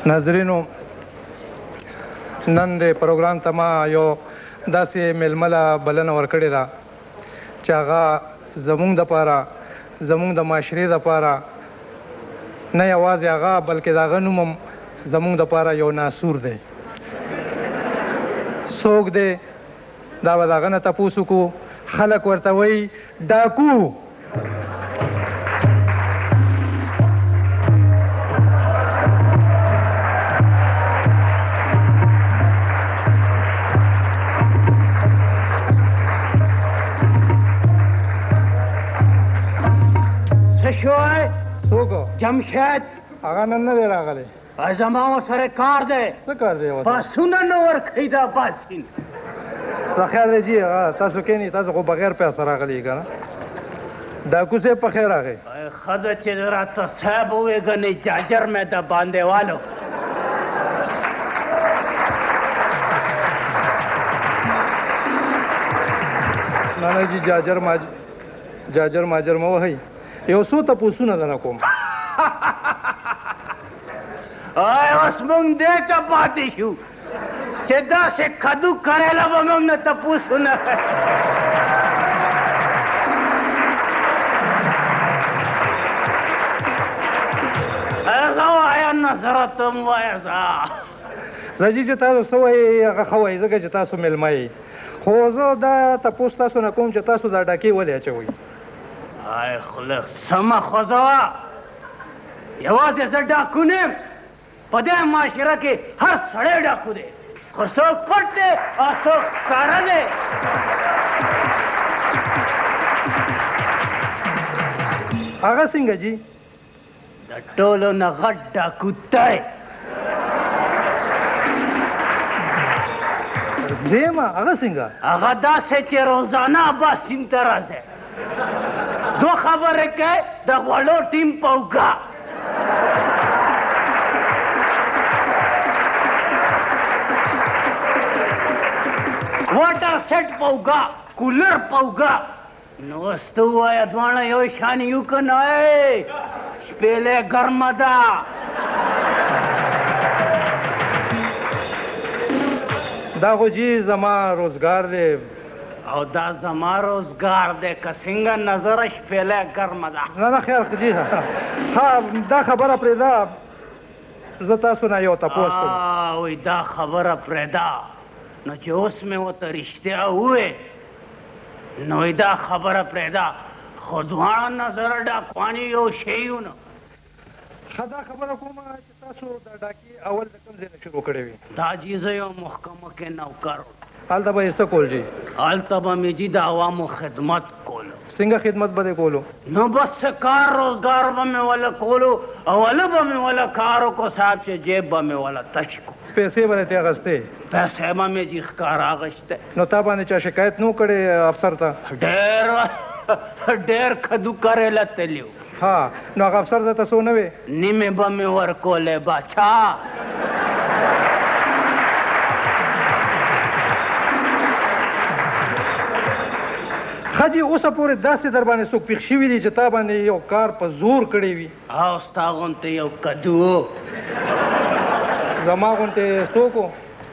ناظرینو نن د پروګرام ته ما یو داسې میلمه له بلنه ورکړې ده چې هغه زموږ دپاره زموږ د معاشرې دپاره نه یوازې هغه بلکې د هغه نوم هم زموږ دپاره یو ناسور دی. څوک دی دا به د هغه نه تپوس وکړو. خلک ورته وایي ډاکو. جمشید هغه نن نه دی راغلی. زما ورسره کار دی. څه کار دی ورسره؟ باسونه نه ورکوي دا باسین. څه خیر دی جي هغه تاسو کښېنئ. تاسو خو بغیر پیسه راغلي که نه؟ ډاکو صاحب په خیر راغی. ښځه چې راته صاحب وویږنې جاجر مې د باندې والو. نه نه جي جاجر ماجر مه وهئ. یو څو تپوسونه درنه کوم. اوس موږ دې ته پاتې شو چې داسې کدو کریله به موږ نه تپوسونه هغه وایه نظرت هم وایه زه جي چې تاسو څه وایئ هغه ښه وایي ځکه چې تاسو میلمه یئ. خو زه دا تپوس تاسو نه کوم چې تاسو دا ډاکې ولې اچوئ؟ ای خله سمه ښځه وه. یوازې زه ډاکو نه یم. په دې معاشره کې هر سړی ډاکو دی، خو څوک پټ دی او څوک ښکاره دی. هغه څنګه جي؟ د ټولو نه غټ ډاکو دی. زیمه هغه څنګه؟ هغه داسې چې روزانه باسین ته راځي. دو خبرې کوي د غوړو ټیم په اوږه. واټر سیټ په اوږه، کولر په اوږه. نو اوس ته ووایه دواړه یو شان یو که نه؟ شپېلې ګرمه ده. دا خو جي زما روزګار دی او دا زما روزګار دی که څنګه نظره شپېلې ګرمه ده. نه نه خیر جي ها دا خبره پرېږده. زه تاسو نه یو تپوس کوم. وایي دا خبره پرېږده. نو چې اوس مې ورته رښتیا ووایې نو وایي دا خبره پرېږده. خو دواړه نظره ډاکوان یو شی یو نه. ښه دا خبره کومه چې تاسو دا ډاکې اول د کوم ځای نه شروع کړې وي؟ دا جي زه یو محکمه کې نوکر وم. هلته به یې څه کول جي؟ هلته به مې جي د عوامو خدمت کولو. څنګه خدمت به دې کولو؟ نو بس کار روزګار به مې وله کولو. اوله به مې وله کار وکړو صاحب چې جیب به مې وله تش کړو. پیسې به دې اخیستې؟ پیسې به مې جي ښکاره اخیستی. نو تا باندې چا شکایت نه و کړی افسر ته؟ ډېر کدو کریله تلي و. ها نو هغه افسر درته څه ونه وې؟ نیمې به مې ورکولې باچا. ښه جي اوسه پورې داسې در باندې څوک پېښ شوي دي چې تا باندې یو کار په زور کړی وي؟ او ستا غوندې یو کدو و. زما غوندې څوک و؟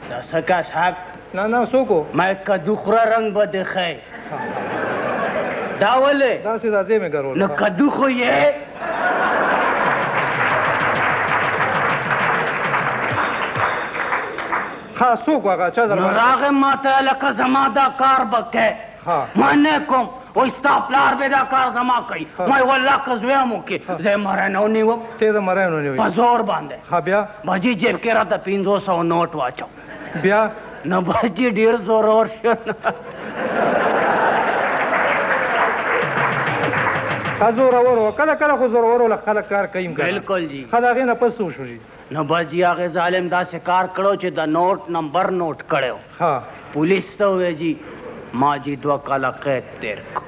دا څه کا صاحب؟ نه نه څوک و؟ ما کدو خوره رنګ به دې ښی. دا ولې؟ داسې دا ځای مې ګرول. نو کدو خو یې ها څوک و هغه چا در نو راغې ما ته لکه زما دا کار به کوې. ما نه کوم. وایي ستا پلار به دا کار زما کوي. ما یې والله که زوی هم وکړي زه یې مری نه ونیوم. ته یې د مری نه ونیوې؟ په زور باندې. ها بیا؟ باجي جیب کې راته 500 نوټ واچو. بیا؟ نو باجي ډېر زورور شو. زورور و کله کله خو زورور له خلک کار کوي. بلکل جي. ښه د هغې نه پس څه وشو جي؟ نو بس جي هغې ظالم داسې کار کړو چې د نوټ نمبر نوټ کړی و. پولیس ته وویل جي ما جي 2 کاله قید تېر کړو.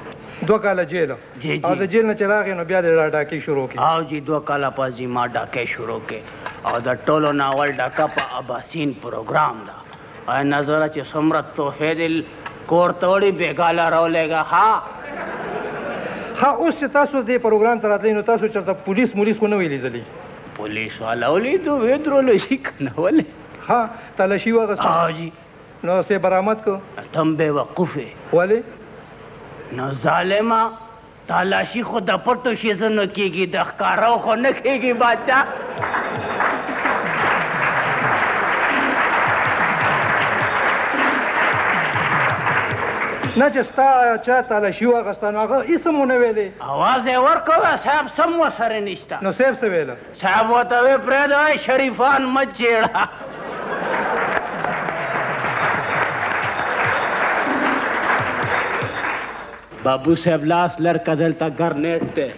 2 کاله جیل؟ جی او د جیل نه چې راغې نو بیا دې ډاکې شروع کړې؟ او جي 2 کاله پس جي ما ډاکې شروع کړې او د ټولو نه اول ډاکه په اباسین پروګرام ده. او نظره چې څومره تحفې دې کور ته وړي بېګاله راولېږه. ها ها اوس چې تاسو دې پروګرام ته راتلئ نو تاسو چېرته پولیس مولیس خو نه وی لیدلي؟ پولیس والا ولیدو ودرولو شي کنه ولې ها تلاشي واغسته ها جی نو سه برآمد کو تم بیوقوف یې ولې نو ظالما تالاشي خو د پټو شیزنو کېږي د ښکارو خو نه کېږي باچا نه چې ستا چا تلاشي واغسته نو هغه اسم ونه ویلې اواز یې ورکوه صاحب سم ورسره نشته نو صاحب څه ویله صاحب ورته ویې پرېږده شریفان مه چېړه بابو صاحب لاس لرکه دلته ګرنیټ دی